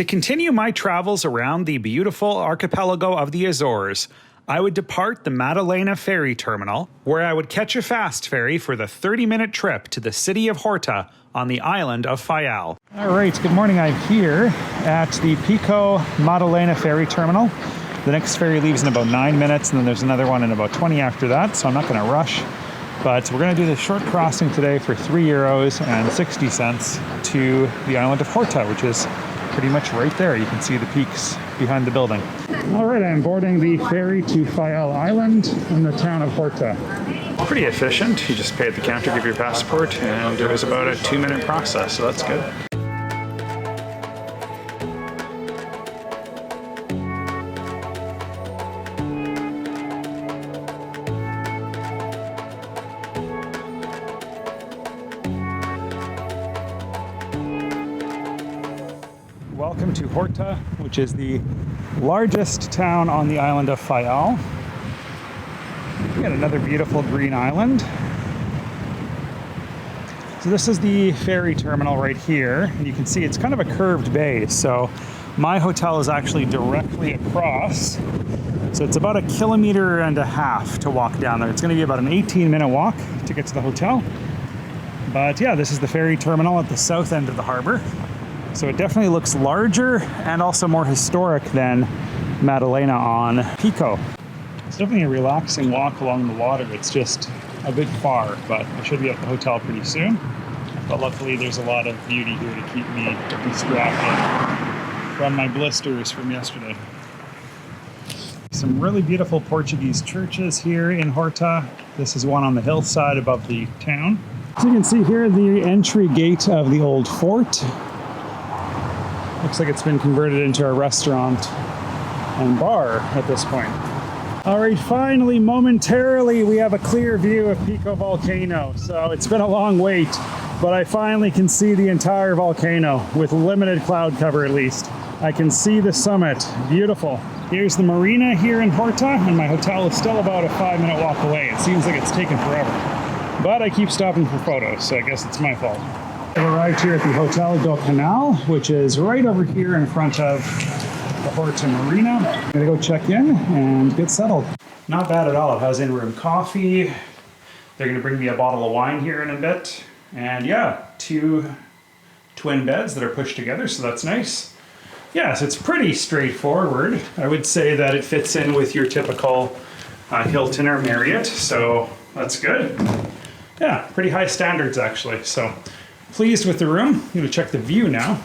To continue my travels around the beautiful archipelago of the Azores, I would depart the Madalena ferry terminal, where I would catch a fast ferry for the 30-minute trip to the city of Horta on the island of Faial. All right, good morning. I'm here at the Pico Madalena ferry terminal. The next ferry leaves in about 9 minutes, and then there's another one in about 20 after that, so I'm not going to rush. But we're going to do this short crossing today for €3.60 to the island of Horta, which is pretty much right there. You can see the peaks behind the building. All right, I'm boarding the ferry to Faial Island in the town of Horta. Pretty efficient. You just pay at the counter, give your passport, and it was about a 2-minute process, so that's good. Welcome to Horta, which is the largest town on the island of Faial. We got another beautiful green island. So this is the ferry terminal right here, and you can see it's kind of a curved bay. So my hotel is actually directly across. So it's about 1.5 kilometers to walk down there. It's going to be about an 18-minute walk to get to the hotel. But yeah, this is the ferry terminal at the south end of the harbor. So it definitely looks larger and also more historic than Madalena on Pico. It's definitely a relaxing walk along the water. It's just a bit far, but I should be at the hotel pretty soon. But luckily there's a lot of beauty here to keep me distracted from my blisters from yesterday. Some really beautiful Portuguese churches here in Horta. This is one on the hillside above the town. So you can see here the entry gate of the old fort. Looks like it's been converted into a restaurant and bar at this point. All right, finally, momentarily, we have a clear view of Pico volcano. So it's been a long wait, but I finally can see the entire volcano with limited cloud cover at least. I can see the summit. Beautiful. Here's the marina here in Horta, and my hotel is still about a 5-minute walk away. It seems like it's taken forever, but I keep stopping for photos, so I guess it's my fault. I've arrived here at the Hotel do Canal, which is right over here in front of the Horta Marina. I'm gonna go check in and get settled. Not bad at all. It has in-room coffee. They're gonna bring me a bottle of wine here in a bit. And yeah, 2 twin beds that are pushed together, so that's nice. Yes, it's pretty straightforward. I would say that it fits in with your typical Hilton or Marriott, so that's good. Yeah, pretty high standards actually. So pleased with the room. I'm gonna check the view now.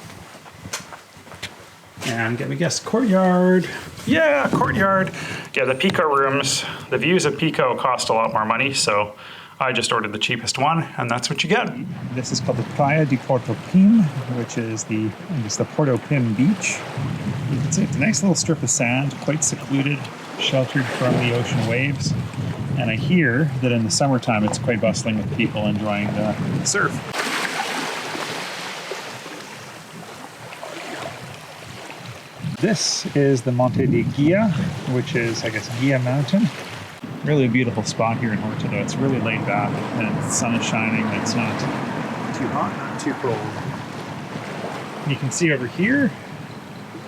And get me guess, courtyard. Yeah, courtyard. Yeah, the Pico rooms, the views of Pico cost a lot more money, so I just ordered the cheapest one, and that's what you get. This is called the Praia Porto Pim, which is the Porto Pim beach. You can see it's a nice little strip of sand, quite secluded, sheltered from the ocean waves. And I hear that in the summertime, it's quite bustling with people enjoying the surf. This is the Monte de Guia, which is, I guess, Guia Mountain. Really a beautiful spot here in Horta, though. It's really laid back, and the sun is shining. It's not too hot, not too cold. You can see over here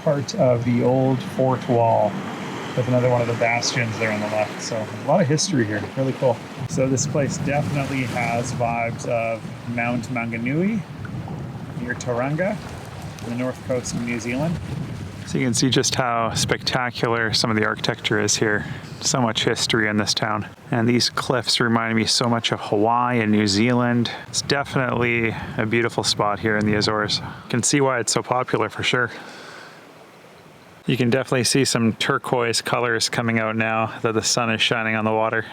part of the old fort wall with another one of the bastions there on the left. So a lot of history here. Really cool. So this place definitely has vibes of Mount Maunganui near Tauranga, on the north coast of New Zealand. So you can see just how spectacular some of the architecture is here. So much history in this town. And these cliffs remind me so much of Hawaii and New Zealand. It's definitely a beautiful spot here in the Azores. You can see why it's so popular for sure. You can definitely see some turquoise colors coming out now that the sun is shining on the water.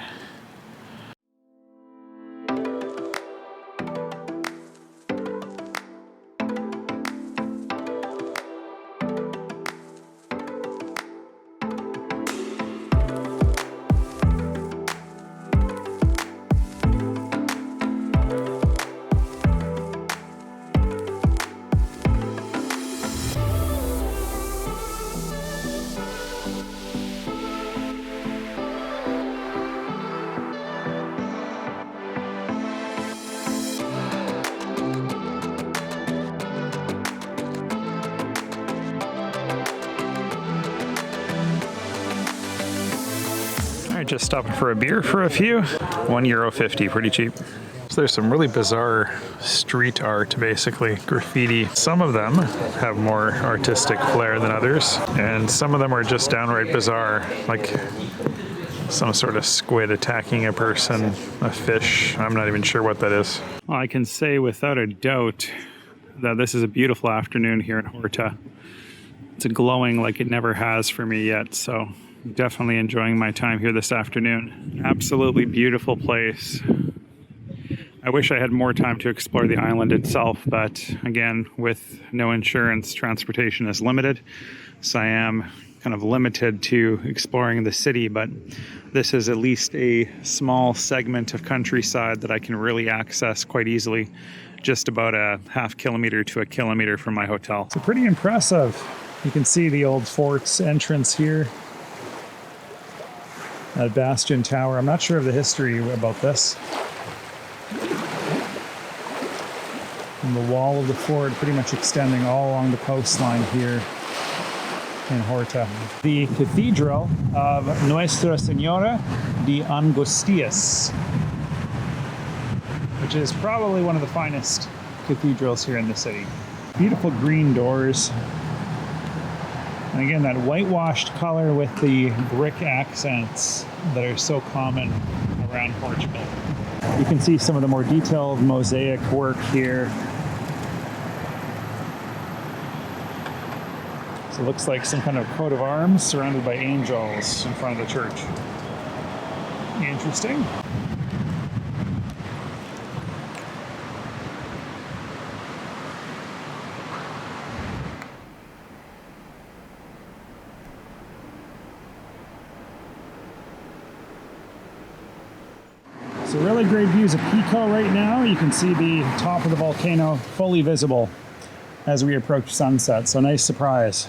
right, just stopping for a beer for a few. €1.50, pretty cheap. So there's some really bizarre street art, basically, graffiti. Some of them have more artistic flair than others, and some of them are just downright bizarre, like some sort of squid attacking a person, a fish. I'm not even sure what that is. Well, I can say without a doubt that this is a beautiful afternoon here in Horta. It's glowing like it never has for me yet, so definitely enjoying my time here this afternoon. Absolutely beautiful place. I wish I had more time to explore the island itself, but again, with no insurance, transportation is limited, so I am kind of limited to exploring the city, but this is at least a small segment of countryside that I can really access quite easily, just about a half kilometer to a kilometer from my hotel. So pretty impressive. You can see the old fort's entrance here. That bastion tower. I'm not sure of the history about this. And the wall of the fort pretty much extending all along the coastline here in Horta. The Cathedral of Nuestra Señora de Angustias, which is probably one of the finest cathedrals here in the city. Beautiful green doors. And again, that whitewashed color with the brick accents that are so common around Portugal. You can see some of the more detailed mosaic work here. So it looks like some kind of coat of arms surrounded by angels in front of the church. Interesting. So really great views of Pico right now. You can see the top of the volcano fully visible as we approach sunset. So nice surprise.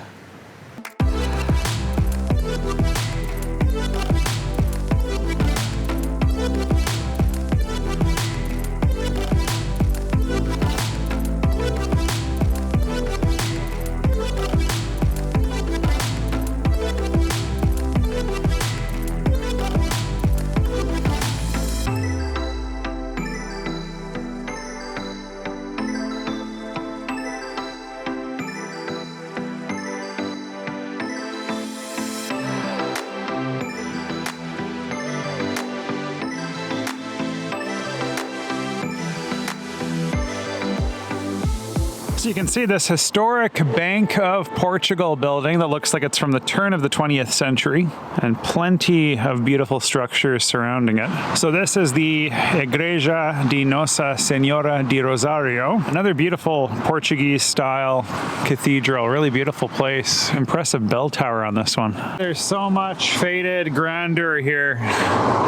So you can see this historic Bank of Portugal building that looks like it's from the turn of the 20th century, and plenty of beautiful structures surrounding it. So this is the Igreja de Nossa Senhora de Rosario, another beautiful Portuguese style cathedral, really beautiful place. Impressive bell tower on this one. There's so much faded grandeur here.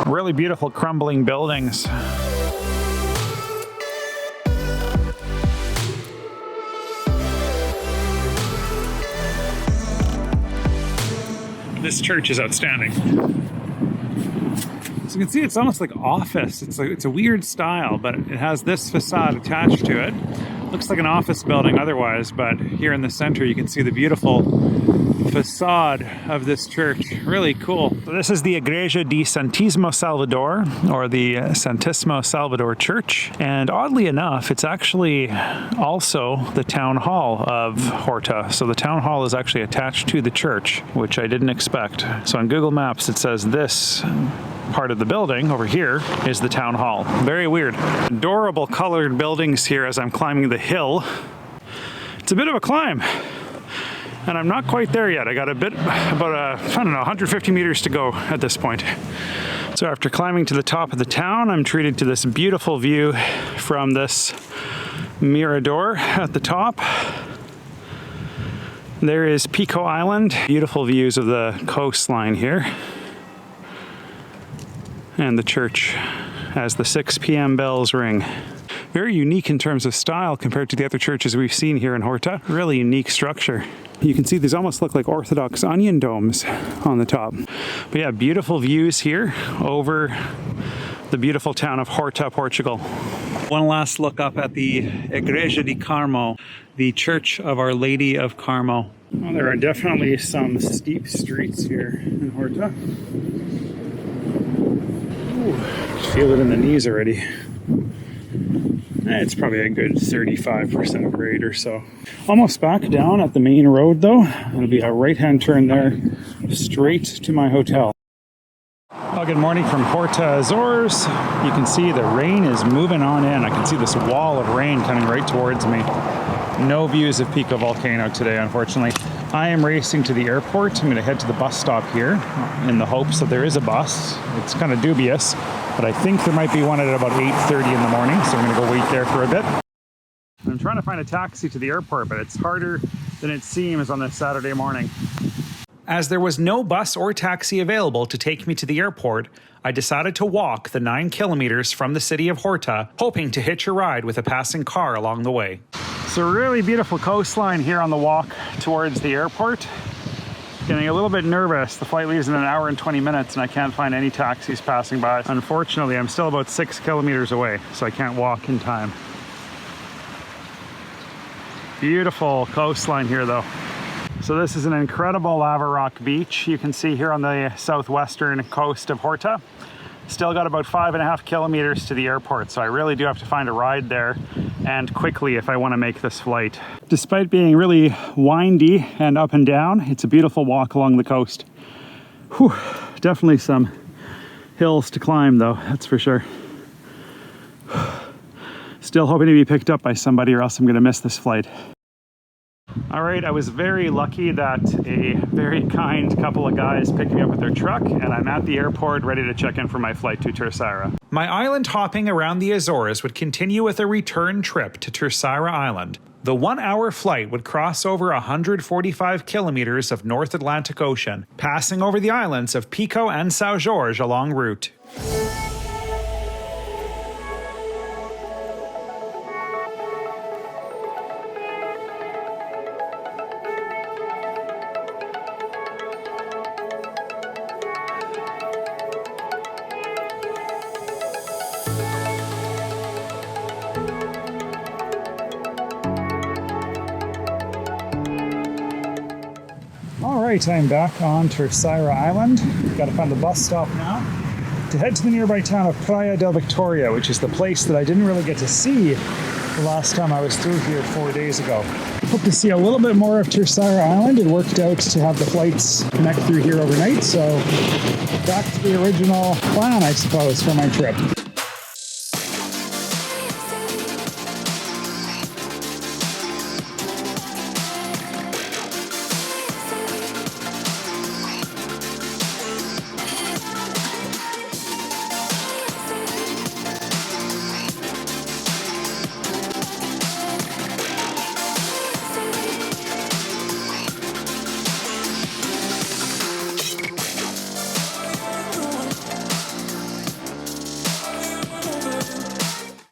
Really beautiful crumbling buildings. This church is outstanding. So you can see it's almost like office. It's a weird style, but it has this facade attached to it. Looks like an office building otherwise, but here in the center you can see the beautiful facade of this church. Really cool. So this is the Igreja de Santíssimo Salvador, or the Santíssimo Salvador Church. And oddly enough, it's actually also the town hall of Horta. So the town hall is actually attached to the church, which I didn't expect. So on Google Maps, it says this part of the building over here is the town hall. Very weird. Adorable colored buildings here as I'm climbing the hill. It's a bit of a climb, and I'm not quite there yet. I got about 150 meters to go at this point. So after climbing to the top of the town, I'm treated to this beautiful view from this mirador at the top. There is Pico Island. Beautiful views of the coastline here. And the church as the 6 p.m. bells ring. Very unique in terms of style compared to the other churches we've seen here in Horta. Really unique structure. You can see these almost look like Orthodox onion domes on the top. But yeah, beautiful views here over the beautiful town of Horta, Portugal. One last look up at the Igreja de Carmo, the Church of Our Lady of Carmo. Well, there are definitely some steep streets here in Horta. Ooh, feel it in the knees already. It's probably a good 35% grade or so. Almost back down at the main road though. It'll be a right-hand turn there, straight to my hotel. Well, good morning from Horta, Azores. You can see the rain is moving on in. I can see this wall of rain coming right towards me. No views of Pico volcano today, unfortunately. I am racing to the airport. I'm going to head to the bus stop here in the hopes that there is a bus. It's kind of dubious, but I think there might be one at about 8:30 in the morning, so I'm going to go wait there for a bit. I'm trying to find a taxi to the airport, but it's harder than it seems on this Saturday morning. As there was no bus or taxi available to take me to the airport, I decided to walk the 9 kilometers from the city of Horta, hoping to hitch a ride with a passing car along the way. It's a really beautiful coastline here on the walk towards the airport. Getting a little bit nervous. The flight leaves in an hour and 20 minutes and I can't find any taxis passing by. Unfortunately, I'm still about 6 kilometers away, so I can't walk in time. Beautiful coastline here though. So this is an incredible lava rock beach you can see here on the southwestern coast of Horta. Still got about 5.5 kilometers to the airport, so I really do have to find a ride there and quickly if I want to make this flight. Despite being really windy and up and down, it's a beautiful walk along the coast. Whew, definitely some hills to climb though, that's for sure. Still hoping to be picked up by somebody or else I'm going to miss this flight. All right, I was very lucky that a very kind couple of guys picked me up with their truck and I'm at the airport ready to check in for my flight to Terceira. My island hopping around the Azores would continue with a return trip to Terceira Island. The 1-hour flight would cross over 145 kilometers of North Atlantic Ocean, passing over the islands of Pico and São Jorge along route. Alright, I'm back on Terceira Island. Gotta find the bus stop now to head to the nearby town of Praia del Victoria, which is the place that I didn't really get to see the last time I was through here 4 days ago. Hope to see a little bit more of Terceira Island. It worked out to have the flights connect through here overnight, so back to the original plan, I suppose, for my trip.